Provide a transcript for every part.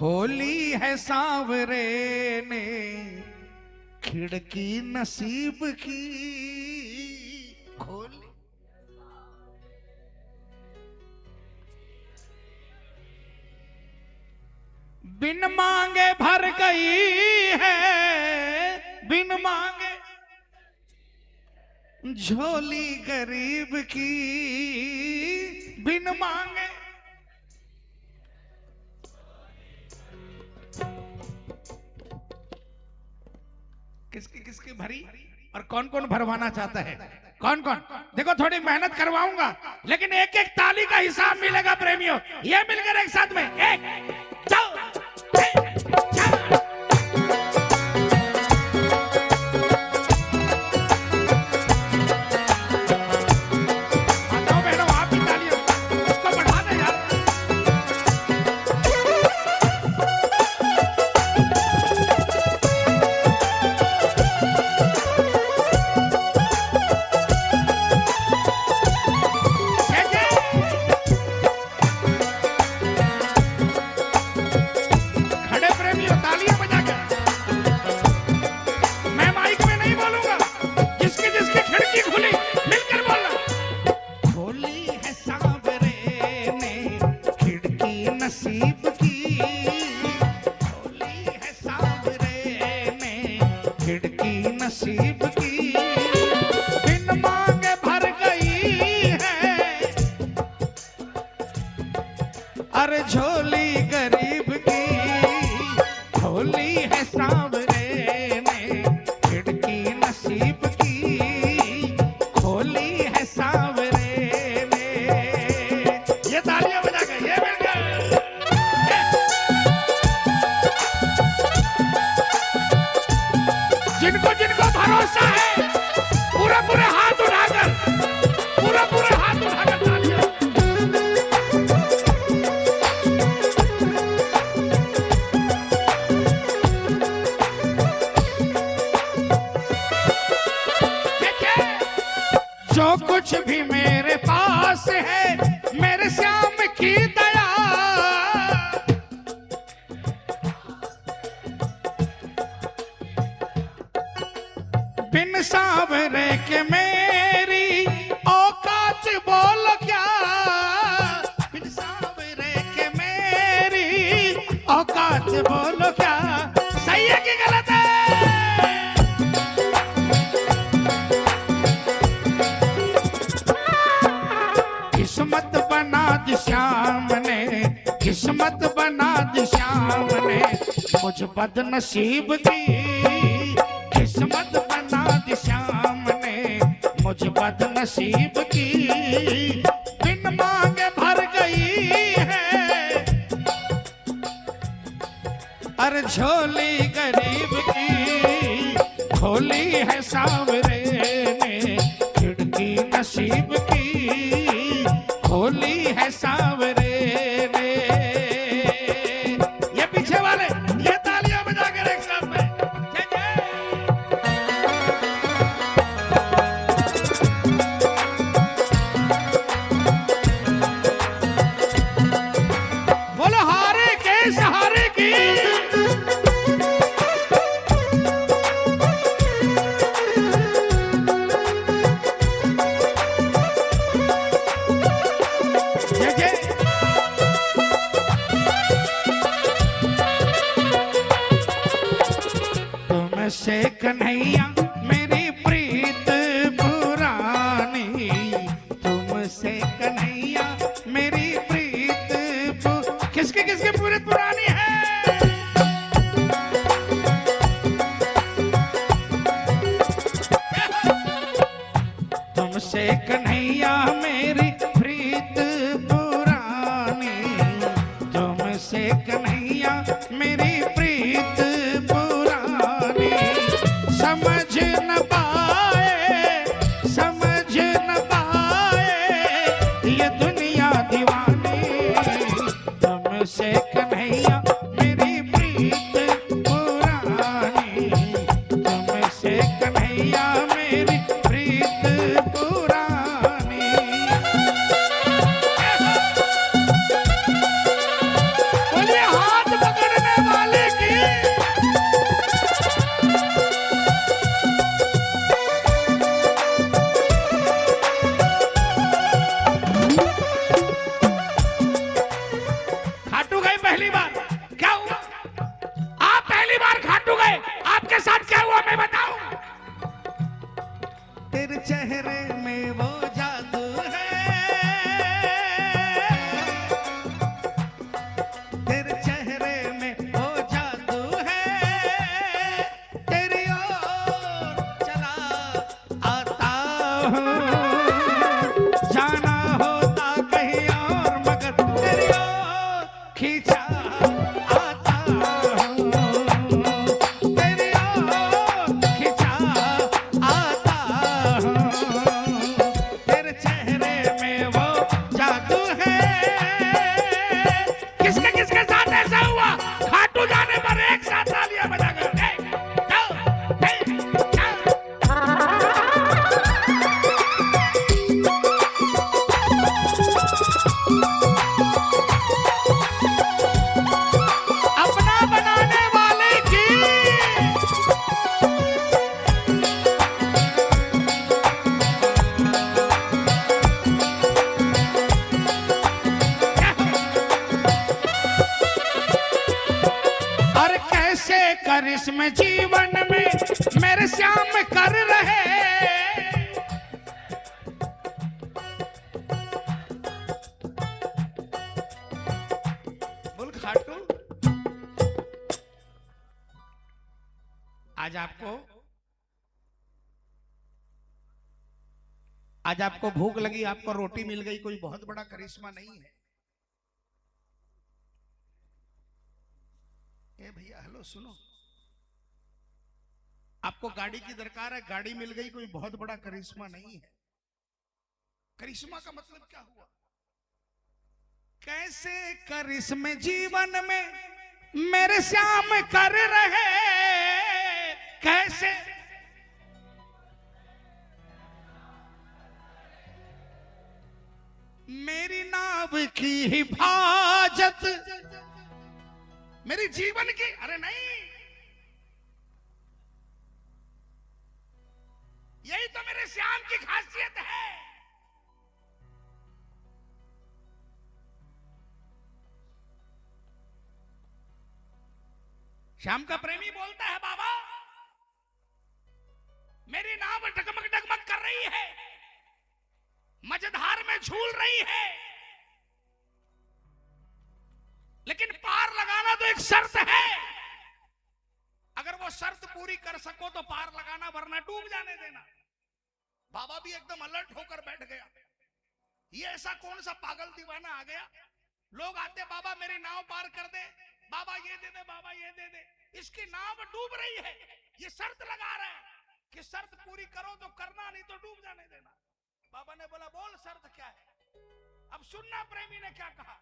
होली है सांवरे ने खिड़की नसीब की खोली। बिन मांगे भर गई है, बिन मांगे झोली गरीब की, बिन मांगे। किसकी किसकी भरी और कौन कौन भरवाना चाहता है? कौन कौन? देखो थोड़ी मेहनत करवाऊंगा, लेकिन एक एक ताली का हिसाब मिलेगा प्रेमियों। ये मिलकर एक साथ में एक दो तीन चार। नसीब की बिन मांगे भर गई है, अरे झोली गरीब की। होली है सांवरे ने खिड़की नसीब की, होली है सांवरे ने। ये तालियां बजा के ये मिलकर जिनको जिनको भरोसा है पूरा पूरे हाथ उठाकर, पूरा पूरे हाथ उठाकर तालियां। जो कुछ भी मेरे पास है मेरे श्याम की दया, बिन सांवरे के मेरी औकात बोलो क्या, बिन सांवरे के मेरी औकात बोलो क्या। सही है कि गलत है? किस्मत बना दी श्याम ने, किस्मत बना दी श्याम ने मुझ बदनसीब की। किस्मत बना दी श्याम ने मुझ बदनसीब की, बिन मांगे भर गई है, अरे झोली गरीब की। होली है सांवरे ने खिड़की नसीब की, होली है सांवरे ने। ये पीछे वाले ये तालियां बजा कर एक साथ में जय जय। बोलो हारे के सहारे की। तुमसे कन्हैया मेरी प्रीत पुरानी, तुमसे कन्हैया मेरी प्रीत किसकी किसकी प्रीत पुरानी है? तुमसे कन्हैया मेरी प्रीत पुरानी, तुमसे कन्हैया मेरी प्रीत पुरानी। समझ न पाए, समझ न पाए ये दुनिया दीवानी। तुमसे कन्हैया मेरी प्रीत पुरानी, तुमसे कन्हैया मेरी प्रीत पुरानी। बोलिए हाथ पकड़ और कैसे करिश्मे जीवन में मेरे श्याम कर रहे। बोल खाटू। आज आपको भूख लगी, आपको रोटी मिल गई, कोई बहुत बड़ा करिश्मा नहीं है। ए भैया हेलो सुनो, आपको गाड़ी की दरकार है, गाड़ी मिल गई, कोई बहुत बड़ा करिश्मा नहीं है। करिश्मा का मतलब क्या हुआ? कैसे करिश्मे जीवन में मेरे श्याम कर रहे। कैसे मेरी नाव की हिफाजत, मेरी जीवन की, अरे नहीं, यही तो मेरे श्याम की खासियत है। श्याम का प्रेमी बोलता है बाबा मेरी नाव डगमग डगमग कर रही है, मझधार में झूल रही है, लेकिन पार लगाना तो एक शर्त है। अगर वो शर्त पूरी कर सको तो पार लगाना, वरना डूब जाने देना। बाबा भी एकदम अलर्ट होकर बैठ गया। ये ऐसा कौन सा पागल दीवाना आ गया, लोग आते बाबा मेरी नाव पार कर दे, बाबा ये दे दे, बाबा ये दे दे, इसकी नाव डूब रही है, ये शर्त लगा रहा है कि शर्त पूरी करो तो करना, नहीं तो डूब जाने देना। बाबा ने बोला बोल शर्त क्या है। अब सुनना प्रेमी ने क्या कहा।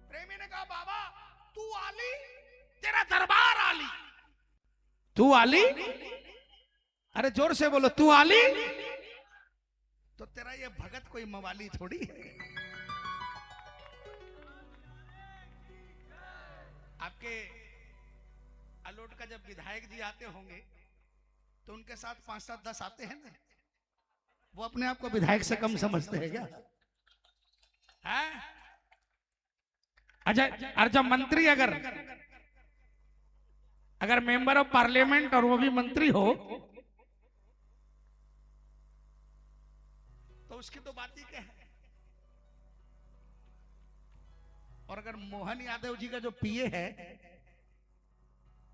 प्रेमी ने कहा बाबा तू आली, तेरा दरबार आली। तू आली, अरे जोर से बोलो, तू आली तो तेरा ये भगत कोई मवाली थोड़ी है। आपके अलोट का जब विधायक जी आते होंगे तो उनके साथ 5, 7, 10 आते हैं ना, वो अपने आप को विधायक से कम समझते हैं क्या? है? अच्छा, और जब मंत्री अगर मेंबर ऑफ पार्लियामेंट और वो भी मंत्री हो तो उसकी तो बात ही क्या है। और अगर मोहन यादव जी का जो पीए है,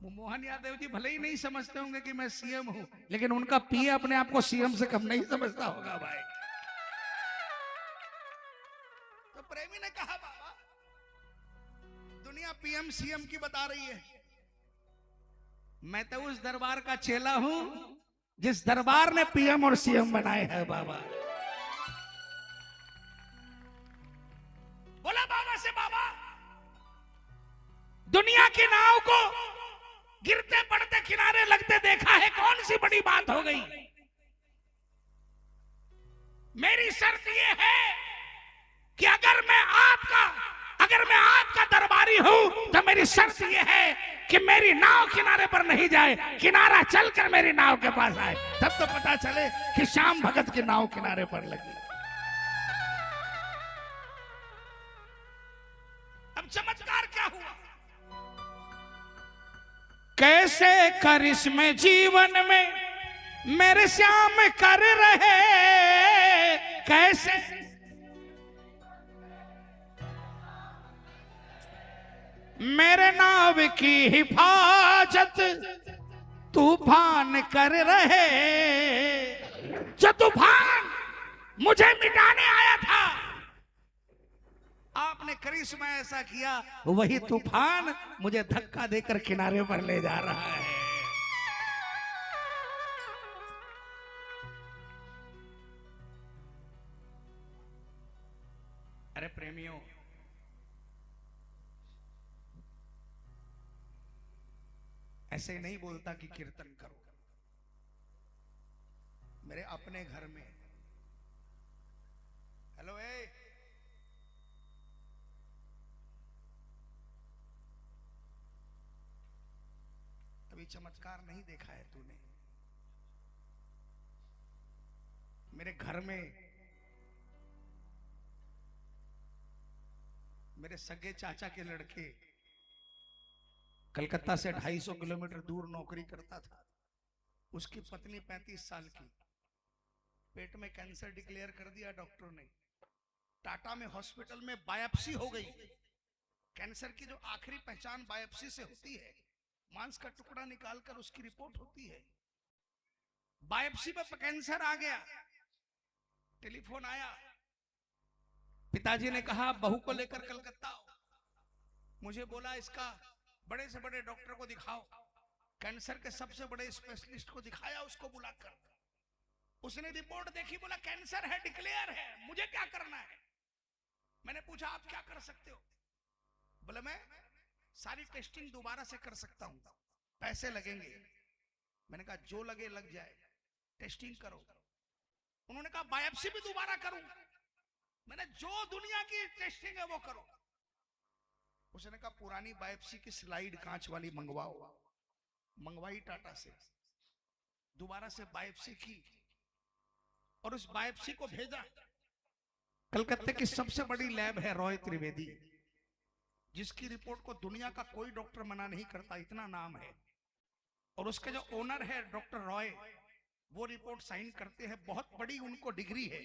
वो मोहन यादव जी भले ही नहीं समझते होंगे कि मैं सीएम हूं, लेकिन उनका पीए अपने आप को सीएम से कम नहीं समझता होगा भाई। तो प्रेमी ने कहा बाबा दुनिया पीएम सीएम की बता रही है, मैं तो उस दरबार का चेला हूं जिस दरबार ने पीएम और सीएम बनाए हैं बाबा। बोला बाबा से बाबा दुनिया की नाव को गिरते पड़ते किनारे लगते देखा है, कौन सी बड़ी बात हो गई। मेरी शर्त यह है कि अगर मैं आपका दरबारी हूं तो मेरी शर्त यह है कि मेरी नाव किनारे पर नहीं जाए, किनारा चलकर मेरी नाव के पास आए, तब तो पता चले कि श्याम भगत की नाव किनारे पर लगी। अब चमत्कार क्या हुआ। कैसे करिश्मे जीवन में मेरे श्याम कर रहे। कैसे मेरे नाव की हिफाजत तूफान कर रहे। जो तूफान मुझे मिटाने आया था, आपने करिश्मा ऐसा किया, वही तूफान मुझे धक्का देकर किनारे पर ले जा रहा है। अरे प्रेमियों, ऐसे नहीं बोलता कि कीर्तन करो। मेरे अपने घर में हेलो कभी चमत्कार नहीं देखा है तूने। मेरे घर में मेरे सगे चाचा के लड़के कलकत्ता से 250 किलोमीटर दूर नौकरी करता था। उसकी पत्नी 35 साल की, पेट में कैंसर डिक्लेयर कर दिया डॉक्टर ने। टाटा में हॉस्पिटल में बायोप्सी हो गई। कैंसर की जो आखिरी पहचान बायोप्सी से होती है, मांस का टुकड़ा निकालकर उसकी रिपोर्ट होती है। बायोप्सी में कैंसर आ गया। टेलीफोन आया, पिताजी ने कहा बहू को लेकर कलकत्ता आओ। मुझे बोला इसका बड़े से बड़े डॉक्टर को दिखाओ। कैंसर के सबसे बड़े स्पेशलिस्ट को दिखाया, उसको बुलाकर। उसने रिपोर्ट देखी, बोला कैंसर है, डिक्लेयर है, मुझे क्या करना है? मैंने पूछा आप क्या कर सकते हो? बोला मैं सारी टेस्टिंग दोबारा से कर सकता हूं, पैसे लगेंगे। मैंने कहा जो लगे लग जाए, टेस्टिंग करो। उन्होंने कहा बायोप्सी भी दोबारा करूं। मैंने जो दुनिया की टेस्टिंग है वो करो। उसने कहा पुरानी बायोप्सी की स्लाइड कांच वाली मंगवाओ। मंगवाई टाटा से, दोबारा से बायोप्सी की और उस बायोप्सी को भेजा। कलकत्ते की सबसे बड़ी लैब है रॉय त्रिवेदी, जिसकी रिपोर्ट को दुनिया का कोई डॉक्टर मना नहीं करता, इतना नाम है। और उसके जो ओनर है डॉक्टर रॉय, वो रिपोर्ट साइन करते हैं। बहुत बड़ी उनको डिग्री है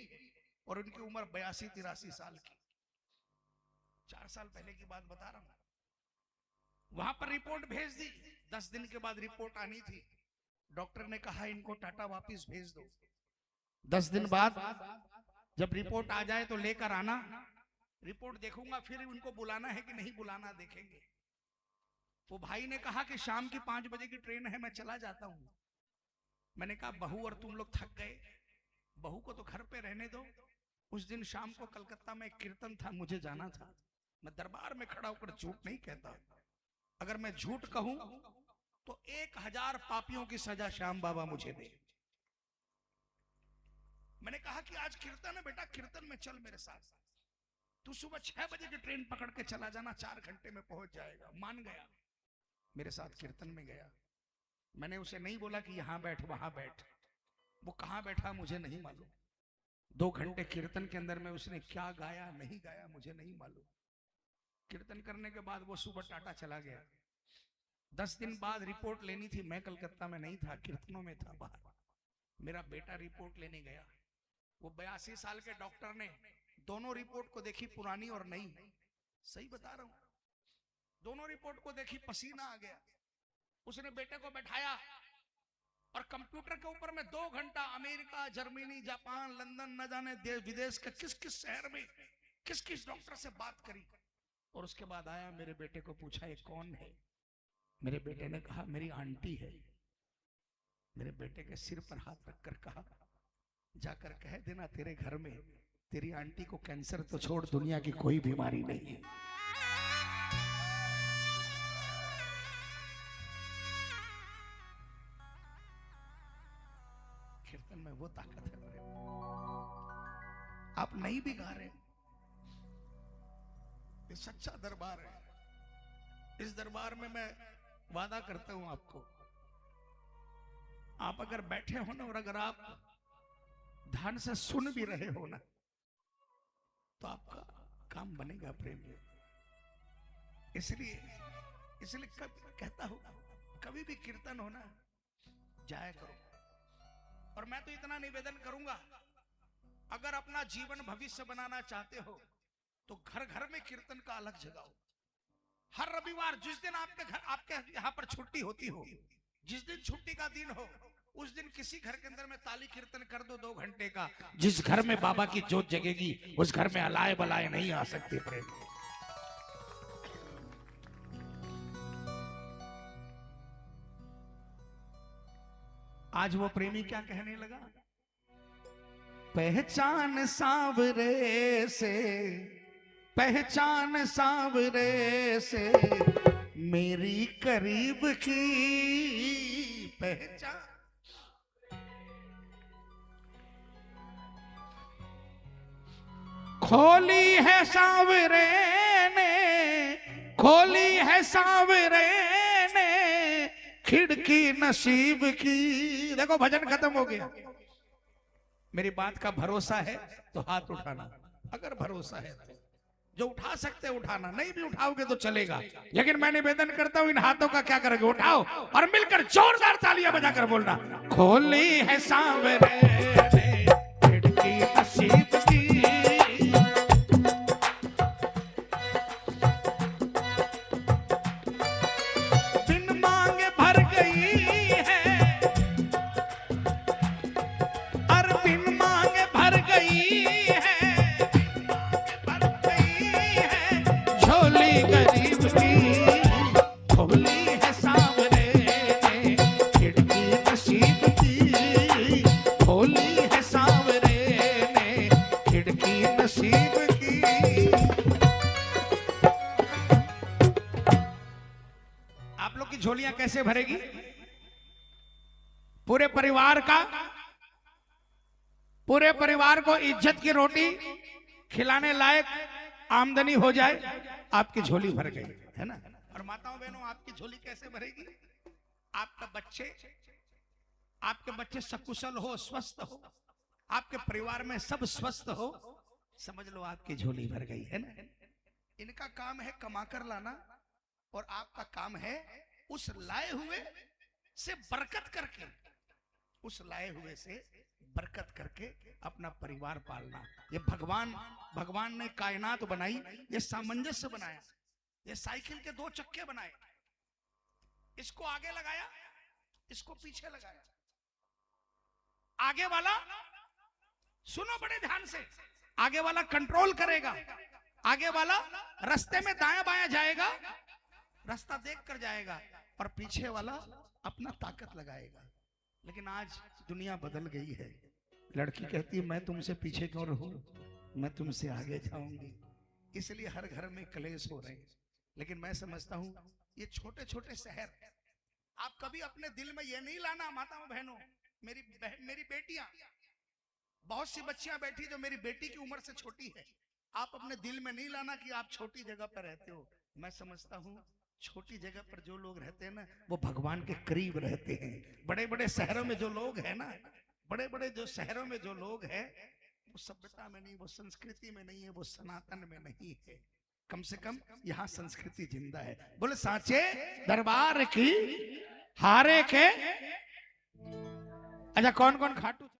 और उनकी उम्र 82-83 साल की। 4 साल पहले की बात बता रहा हूं। वहां पर रिपोर्ट भेज दी। 10 दिन के बाद रिपोर्ट आनी थी। डॉक्टर ने कहा इनको टाटा वापस भेज दो। 10 दिन बाद जब रिपोर्ट आ जाए तो लेकर आना, रिपोर्ट देखूंगा, फिर उनको बुलाना है कि नहीं बुलाना देखेंगे। वो भाई ने कहा कि शाम की 5 बजे की ट्रेन है, मैं चला जाता हूं। मैंने कहा बहू और तुम लोग थक गए, बहू को तो घर पे रहने दो। उस दिन शाम को कलकत्ता में एक कीर्तन था, मुझे जाना था। मैं दरबार में खड़ा होकर झूठ नहीं कहता। अगर मैं झूठ कहूं तो 1000 पापियों की सजा श्याम बाबा मुझे दे। मैंने कहा कि आज कीर्तन है बेटा, कीर्तन में चल मेरे साथ। तू सुबह 6 बजे की ट्रेन पकड़ के चला जाना, 4 घंटे में पहुंच जाएगा। मान गया, मेरे साथ कीर्तन में गया। मैंने उसे नहीं बोला कि यहां बैठ वहां बैठ, वो कहां बैठा मुझे नहीं मालूम। 2 घंटे कीर्तन के अंदर में उसने क्या गाया नहीं गाया मुझे नहीं मालूम। कीर्तन करने के बाद वो सुबह टाटा चला गया। 10 दिन बाद रिपोर्ट लेनी थी, मैं कलकत्ता में नहीं था, कीर्तनों में था बाहर। मेरा बेटा रिपोर्ट लेने गया। वो 82 साल के डॉक्टर ने दोनों रिपोर्ट को देखी, पुरानी और नई। सही बता रहा हूं, दोनों रिपोर्ट को देखी, पसीना आ गया। उसने बेटे को बैठाया और कंप्यूटर के ऊपर में 2 घंटा अमेरिका, जर्मनी, जापान, लंदन, न जाने देश विदेश के किस किस शहर में किस किस डॉक्टर से बात करी। और उसके बाद आया, मेरे बेटे को पूछा ये कौन है? मेरे बेटे ने कहा मेरी आंटी है। मेरे बेटे के सिर पर हाथ रखकर कहा जाकर कह देना तेरे घर में तेरी आंटी को कैंसर तो छोड़ दुनिया की कोई बीमारी नहीं है। कीर्तन में वो ताकत है। आप नहीं भी गा रहे, ये सच्चा दरबार है। इस दरबार में मैं वादा करता हूं आपको, आप अगर बैठे हो ना और अगर आप ध्यान से सुन भी रहे हो ना, तो आपका काम बनेगा प्रेम। इसलिए कहता हूं कभी भी कीर्तन हो ना, जाया करो। और मैं तो इतना निवेदन करूंगा, अगर अपना जीवन भविष्य बनाना चाहते हो तो घर घर में कीर्तन का अलग जगाओ। हर रविवार जिस दिन आपके यहाँ पर छुट्टी होती हो, जिस दिन छुट्टी का दिन हो, उस दिन किसी घर के अंदर में ताली कीर्तन कर दो 2 घंटे का। जिस घर में बाबा की जोत जगेगी उस घर में अलाए बलाए नहीं आ सकते प्रेम। आज वो प्रेमी क्या कहने लगा? पहचान सांवरे से, पहचान सांवरे से मेरी करीब की पहचान। खोली है सांवरे ने, खोली है सांवरे ने खिड़की नसीब की। देखो भजन खत्म हो गया। मेरी बात का भरोसा है तो हाथ उठाना, अगर भरोसा है तो। जो उठा सकते उठाना, नहीं भी उठाओगे तो चलेगा, लेकिन मैं निवेदन करता हूं इन हाथों का क्या करोगे, उठाओ और मिलकर जोरदार तालियां बजाकर बोलना, खोली है सांवरे ने खिड़की नसीब की, बिन मांगे भर गई है, और बिन मांगे भर गई है, गरीब की खोली है सांवरे ने खिड़की नसीब की, खोली है सांवरे ने खिड़की नसीब की। आप लोग की झोलियां कैसे भरेगी? पूरे परिवार को इज्जत की रोटी खिलाने लायक आमदनी हो जाए, आपकी झोली भर गई है ना। और माताओं बहनों, आपकी झोली कैसे भरेगी? आपके बच्चे सकुशल हो, स्वस्थ हो, आपके परिवार में सब स्वस्थ हो, समझ लो आपकी झोली भर गई है ना। इनका काम है कमाकर लाना, और आपका काम है उस लाए हुए से बरकत करके, उस लाए हुए से बरकत करके अपना परिवार पालना। ये भगवान ने कायनात बनाई, ये सामंजस्य बनाया, ये साइकिल के 2 चक्के बनाए, इसको आगे लगाया, इसको पीछे लगाया। आगे वाला, सुनो बड़े ध्यान से, आगे वाला कंट्रोल करेगा, आगे वाला रास्ते में दायां बायां जाएगा, रास्ता देख कर जाएगा, और पीछे वाला अपना ताकत लगाएगा। लेकिन आज दुनिया बदल गई है, लड़की कहती है मैं तुमसे पीछे क्यों रहूं, मैं तुमसे आगे जाऊंगी, इसलिए हर घर में कलेश हो रहे हैं। लेकिन मैं समझता हूं ये छोटे छोटे शहर, आप कभी अपने दिल में ये नहीं लाना, माताओं बहनों, मेरी बेटियां, बहुत सी बच्चियां बैठी जो मेरी बेटी की उम्र से छोटी है, आप अपने दिल में नहीं लाना कि आप छोटी जगह पर रहते हो। मैं समझता हूं छोटी जगह पर जो लोग रहते हैं ना, वो भगवान के करीब रहते हैं। बड़े बड़े शहरों में जो लोग हैं ना, बड़े बड़े जो शहरों में जो लोग हैं, वो सभ्यता में नहीं, वो संस्कृति में नहीं है, वो सनातन में नहीं है। कम से कम यहाँ संस्कृति जिंदा है। बोले सांचे दरबार की हारे के। अच्छा, कौन कौन खाटू